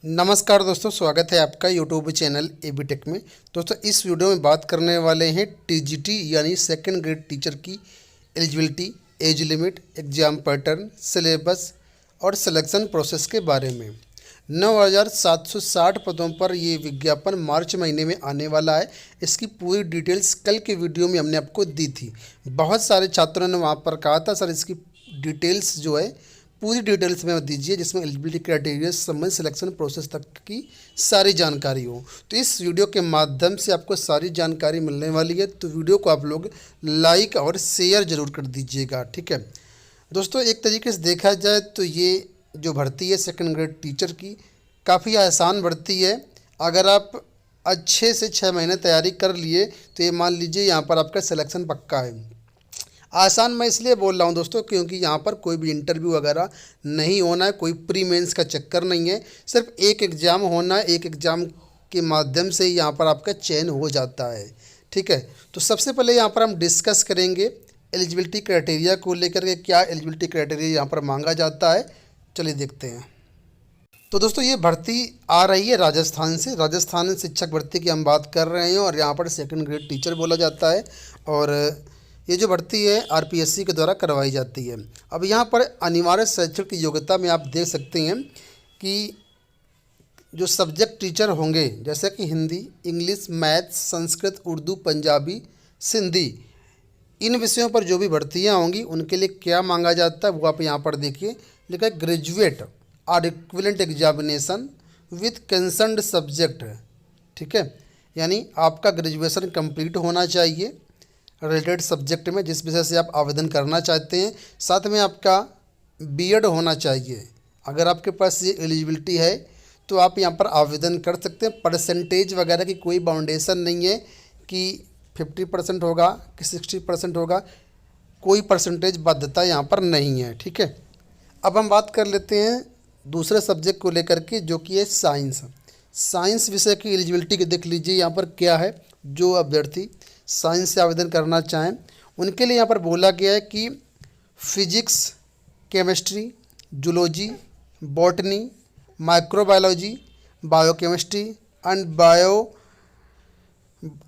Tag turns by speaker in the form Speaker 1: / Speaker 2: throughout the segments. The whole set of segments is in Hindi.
Speaker 1: नमस्कार दोस्तों, स्वागत है आपका यूट्यूब चैनल एबी टेक में। दोस्तों इस वीडियो में बात करने वाले हैं टीजीटी यानी सेकंड ग्रेड टीचर की eligibility, age limit, exam pattern, syllabus और सिलेक्शन प्रोसेस के बारे में। 9,760 पदों पर ये विज्ञापन मार्च महीने में आने वाला है। इसकी पूरी डिटेल्स कल के वीडियो में हमने आपको दी थी। बहुत सारे छात्रों ने वहाँ पर कहा था सर इसकी डिटेल्स जो है पूरी डिटेल्स में दीजिए, जिसमें एलिजिबिलिटी क्राइटेरिया संबंध सिलेक्शन प्रोसेस तक की सारी जानकारी हो। तो इस वीडियो के माध्यम से आपको सारी जानकारी मिलने वाली है, तो वीडियो को आप लोग लाइक और शेयर ज़रूर कर दीजिएगा। ठीक है दोस्तों, एक तरीके से देखा जाए तो ये जो भर्ती है सेकंड ग्रेड टीचर की काफ़ी आसान भर्ती है। अगर आप अच्छे से 6 महीने तैयारी कर लिए तो ये मान लीजिए यहाँ पर आपका सिलेक्शन पक्का है। आसान मैं इसलिए बोल रहा हूँ दोस्तों क्योंकि यहाँ पर कोई भी इंटरव्यू वगैरह नहीं होना है, कोई प्री मेंस का चक्कर नहीं है, सिर्फ एक एग्ज़ाम होना है। एक एग्ज़ाम के माध्यम से यहाँ पर आपका चयन हो जाता है। ठीक है, तो सबसे पहले यहाँ पर हम डिस्कस करेंगे एलिजिबिलिटी क्राइटेरिया को लेकर के, क्या एलिजिबिलिटी क्राइटेरिया यहाँ पर मांगा जाता है। चलिए देखते हैं। तो दोस्तों ये भर्ती आ रही है राजस्थान से। राजस्थान शिक्षक भर्ती की हम बात कर रहे हैं और यहाँ पर सेकंड ग्रेड टीचर बोला जाता है। और ये जो भर्ती है आरपीएससी के द्वारा करवाई जाती है। अब यहाँ पर अनिवार्य शैक्षणिक योग्यता में आप देख सकते हैं कि जो सब्जेक्ट टीचर होंगे जैसे कि हिंदी, इंग्लिश, मैथ्स, संस्कृत, उर्दू, पंजाबी, सिंधी, इन विषयों पर जो भी भर्तियाँ होंगी उनके लिए क्या मांगा जाता है वो आप यहाँ पर देखिए। लिखा है ग्रेजुएट और equivalent examination with concerned subject. ठीक है, यानी आपका ग्रेजुएशन कंप्लीट होना चाहिए रिलेटेड सब्जेक्ट में जिस विषय से आप आवेदन करना चाहते हैं। साथ में आपका बीएड होना चाहिए। अगर आपके पास ये एलिजिबिलिटी है तो आप यहाँ पर आवेदन कर सकते हैं। परसेंटेज वगैरह की कोई बाउंडेशन नहीं है कि 50% होगा कि 60% होगा, कोई परसेंटेज बाध्यता यहाँ पर नहीं है। ठीक है, अब हम बात कर लेते हैं दूसरे सब्जेक्ट को लेकर के जो कि है साइंस। साइंस विषय की एलिजिबिलिटी के देख लीजिए यहाँ पर क्या है। जो अभ्यर्थी साइंस से आवेदन करना चाहें उनके लिए यहाँ पर बोला गया है कि physics, chemistry, zoology, botany, microbiology, biochemistry and bio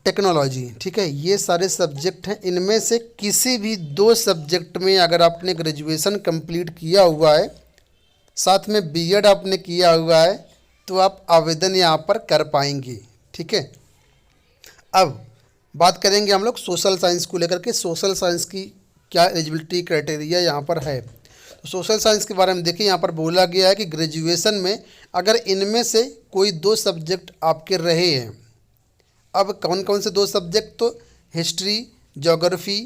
Speaker 1: technology. ठीक है, ये सारे सब्जेक्ट हैं। इनमें से किसी भी 2 सब्जेक्ट में अगर आपने ग्रेजुएशन कंप्लीट किया हुआ है, साथ में बीएड आपने किया हुआ है, तो आप आवेदन यहाँ पर कर पाएंगे। ठीक है, अब बात करेंगे हम लोग सोशल साइंस को लेकर के। सोशल साइंस की क्या एलिजिबिलिटी क्राइटेरिया यहाँ पर है। तो सोशल साइंस के बारे में देखिए, यहाँ पर बोला गया है कि ग्रेजुएशन में अगर इनमें से कोई 2 सब्जेक्ट आपके रहे हैं। अब कौन कौन से 2 सब्जेक्ट? तो history, geography,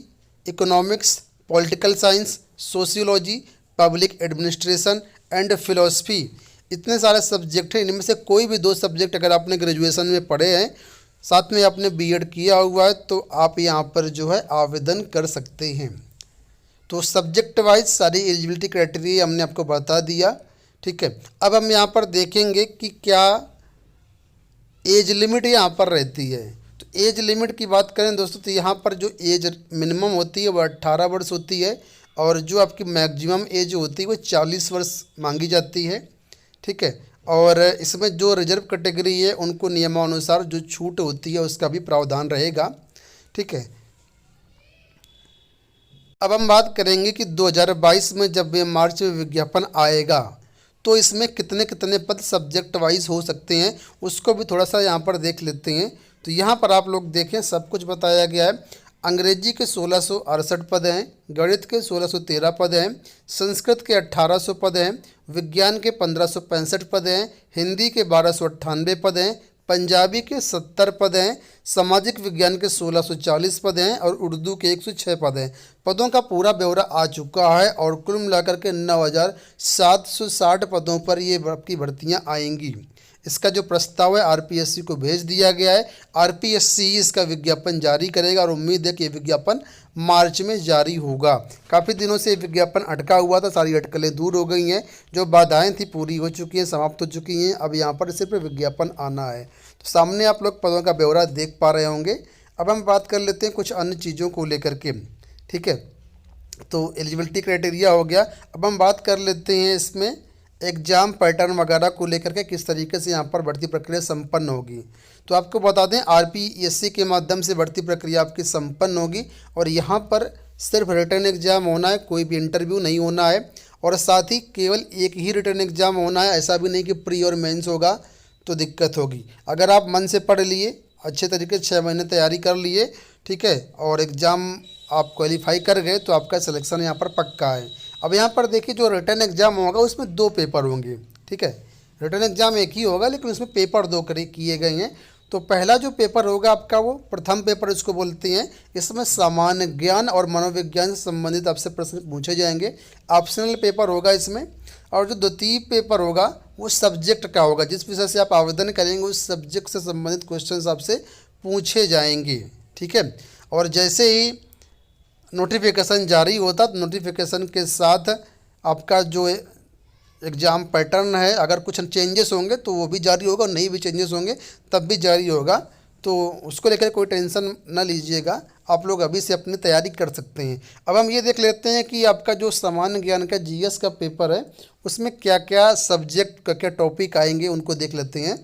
Speaker 1: economics, political science, sociology, public administration and philosophy, इतने सारे सब्जेक्ट हैं। इनमें से कोई भी 2 सब्जेक्ट अगर आपने ग्रेजुएशन में पढ़े हैं, साथ में आपने बीएड किया हुआ है, तो आप यहाँ पर जो है आवेदन कर सकते हैं। तो सब्जेक्ट वाइज सारी एलिजिबिलिटी क्राइटेरिया हमने आपको बता दिया। ठीक है, अब हम यहाँ पर देखेंगे कि क्या एज लिमिट यहाँ पर रहती है। तो एज लिमिट की बात करें दोस्तों तो यहाँ पर जो एज मिनिमम होती है वो 18 वर्ष होती है और जो आपकी मैक्सिमम एज होती है वो 40 वर्ष मांगी जाती है। ठीक है, और इसमें जो रिजर्व कैटेगरी है उनको नियमानुसार जो छूट होती है उसका भी प्रावधान रहेगा। ठीक है, अब हम बात करेंगे कि 2022 में जब ये मार्च में विज्ञापन आएगा तो इसमें कितने कितने पद सब्जेक्ट वाइज हो सकते हैं उसको भी थोड़ा सा यहाँ पर देख लेते हैं। तो यहाँ पर आप लोग देखें, सब कुछ बताया गया है। अंग्रेजी के 1668 पद हैं, गणित के 1613 पद हैं, संस्कृत के 1800 पद हैं, विज्ञान के 1565 पद हैं, हिंदी के 1298 पद हैं, पंजाबी के 70 पद हैं, सामाजिक विज्ञान के 1640 पद हैं और उर्दू के 106 पद हैं। पदों का पूरा ब्यौरा आ चुका है और कुल मिलाकर के 9,760 पदों पर ये आपकी भर्तियाँ आएंगी। इसका जो प्रस्ताव है आरपीएससी को भेज दिया गया है। आरपीएससी इसका विज्ञापन जारी करेगा और उम्मीद है कि ये विज्ञापन मार्च में जारी होगा। काफ़ी दिनों से विज्ञापन अटका हुआ था, सारी अटकलें दूर हो गई हैं, जो बाधाएं थी पूरी हो चुकी हैं, समाप्त हो चुकी हैं। अब यहाँ पर सिर्फ विज्ञापन आना है। तो सामने आप लोग पदों का ब्यौरा देख पा रहे होंगे। अब हम बात कर लेते हैं कुछ अन्य चीज़ों को लेकर के। ठीक है, तो एलिजिबिलिटी क्राइटेरिया हो गया। अब हम बात कर लेते हैं इसमें एग्जाम पैटर्न वगैरह को लेकर के किस तरीके से यहाँ पर भर्ती प्रक्रिया संपन्न होगी। तो आपको बता दें आरपीएससी के माध्यम से भर्ती प्रक्रिया आपकी संपन्न होगी और यहाँ पर सिर्फ रिटर्न एग्जाम होना है, कोई भी इंटरव्यू नहीं होना है और साथ ही केवल एक ही रिटर्न एग्जाम होना है। ऐसा भी नहीं कि प्री और मेंस होगा तो दिक्कत होगी। अगर आप मन से पढ़ लिए, अच्छे तरीके से 6 महीने तैयारी कर लिए, ठीक है, और एग्ज़ाम आप क्वालिफाई कर गए तो आपका सिलेक्शन यहाँ पर पक्का है। अब यहाँ पर देखिए जो रिटर्न एग्ज़ाम होगा उसमें 2 पेपर होंगे, ठीक है। रिटर्न एग्ज़ाम एक ही होगा लेकिन उसमें पेपर 2 किए गए हैं। तो पहला जो पेपर होगा आपका वो प्रथम पेपर इसको बोलते हैं। इसमें सामान्य ज्ञान और मनोविज्ञान से संबंधित आपसे प्रश्न पूछे जाएंगे। ऑप्शनल पेपर होगा इसमें। और जो द्वितीय पेपर होगा वो सब्जेक्ट का होगा, जिस विषय से आप आवेदन करेंगे उस सब्जेक्ट से संबंधित क्वेश्चन आपसे पूछे जाएंगे, ठीक है। और जैसे ही नोटिफिकेशन जारी होता तो नोटिफिकेशन के साथ आपका जो एग्ज़ाम पैटर्न है, अगर कुछ चेंजेस होंगे तो वो भी जारी होगा और नहीं भी चेंजेस होंगे तब भी जारी होगा। तो उसको लेकर कोई टेंशन ना लीजिएगा, आप लोग अभी से अपनी तैयारी कर सकते हैं। अब हम ये देख लेते हैं कि आपका जो सामान्य ज्ञान का जीएस का पेपर है उसमें क्या क्या सब्जेक्ट, क्या क्या टॉपिक आएंगे उनको देख लेते हैं।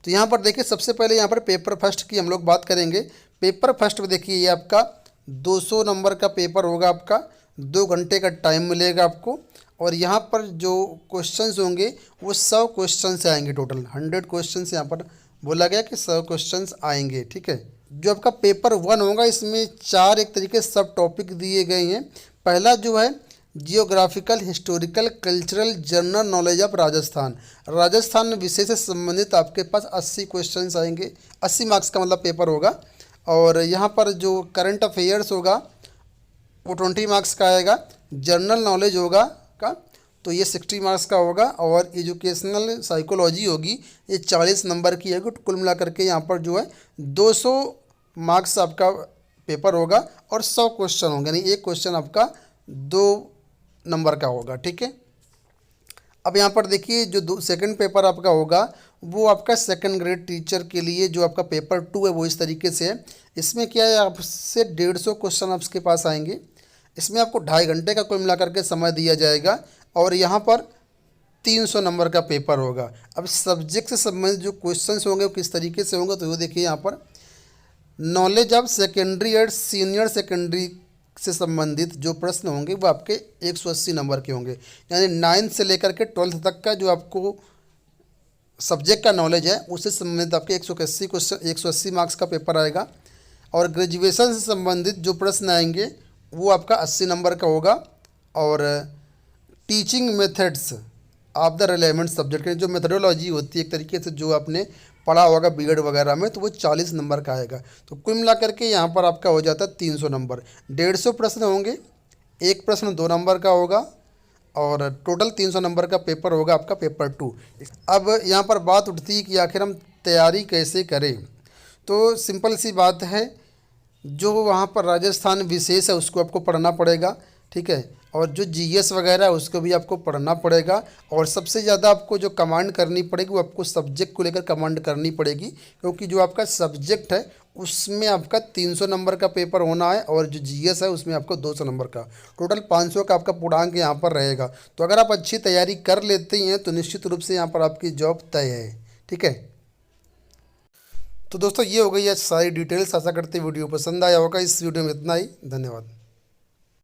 Speaker 1: तो यहाँ पर देखिए सबसे पहले यहाँ पर पेपर फर्स्ट की हम लोग बात करेंगे। पेपर फर्स्ट में देखिए ये आपका 200 नंबर का पेपर होगा, आपका 2 घंटे का टाइम मिलेगा आपको। और यहाँ पर जो क्वेश्चंस होंगे वो 100 क्वेश्चंस आएंगे, टोटल 100 क्वेश्चंस यहाँ पर बोला गया कि 100 क्वेश्चंस आएंगे, ठीक है। जो आपका पेपर 1 होगा इसमें 4 एक तरीके सब टॉपिक दिए गए हैं। पहला जो है geographical, historical, cultural, general knowledge of Rajasthan. Rajasthan विषय से संबंधित आपके पास 80 क्वेश्चंस आएंगे। 80 मार्क्स का मतलब पेपर होगा। और यहाँ पर जो करंट अफेयर्स होगा वो 20 मार्क्स का आएगा। जनरल नॉलेज होगा का तो ये 60 मार्क्स का होगा। और एजुकेशनल साइकोलॉजी होगी ये 40 नंबर की है। कुल मिला करके यहाँ पर जो है 200 मार्क्स आपका पेपर होगा और 100 क्वेश्चन होंगे, यानी एक क्वेश्चन आपका 2 नंबर का होगा, ठीक है। अब यहाँ पर देखिए जो सेकंड पेपर आपका होगा वो आपका सेकंड ग्रेड टीचर के लिए जो आपका पेपर 2 है वो इस तरीके से है। इसमें क्या है, आपसे 150 क्वेश्चन आपके पास आएंगे। इसमें आपको 2.5 घंटे का कुल मिलाकर के समय दिया जाएगा और यहाँ पर 300 नंबर का पेपर होगा। अब सब्जेक्ट से संबंधित जो क्वेश्चंस होंगे वो किस तरीके से होंगे तो वो देखिए यहाँ पर knowledge of secondary and senior secondary से संबंधित जो प्रश्न होंगे वो आपके 180 नंबर के होंगे, यानी 9th से लेकर के 12th तक का जो आपको सब्जेक्ट का नॉलेज है उससे संबंधित आपके 180 क्वेश्चन 180 मार्क्स का पेपर आएगा। और ग्रेजुएशन से संबंधित जो प्रश्न आएंगे वो आपका 80 नंबर का होगा। और teaching methods of the relevant subject जो मेथडोलॉजी होती है एक तरीके से जो आपने पढ़ा होगा बीएड वगैरह में तो वो 40 नंबर का आएगा। तो कुल मिला करके यहाँ पर आपका हो जाता है 300 नंबर। 150 प्रश्न होंगे, एक प्रश्न 2 नंबर का होगा और टोटल 300 नंबर का पेपर होगा आपका पेपर 2। अब यहाँ पर बात उठती है कि आखिर हम तैयारी कैसे करें। तो सिंपल सी बात है, जो वहाँ पर राजस्थान विशेष है उसको आपको पढ़ना पड़ेगा, ठीक है। और जो जीएस वगैरह है उसको भी आपको पढ़ना पड़ेगा। और सबसे ज़्यादा आपको जो कमांड करनी पड़ेगी वो आपको सब्जेक्ट को लेकर कमांड करनी पड़ेगी, क्योंकि जो आपका सब्जेक्ट है उसमें आपका 300 नंबर का पेपर होना है और जो जीएस है उसमें आपको 200 नंबर का, टोटल 500 का आपका पूर्णांक यहाँ पर रहेगा। तो अगर आप अच्छी तैयारी कर लेते हैं तो निश्चित रूप से यहाँ पर आपकी जॉब तय है, ठीक है। तो दोस्तों ये हो गई है सारी डिटेल्स। आशा करते वीडियो पसंद आया होगा। इस वीडियो में इतना ही, धन्यवाद।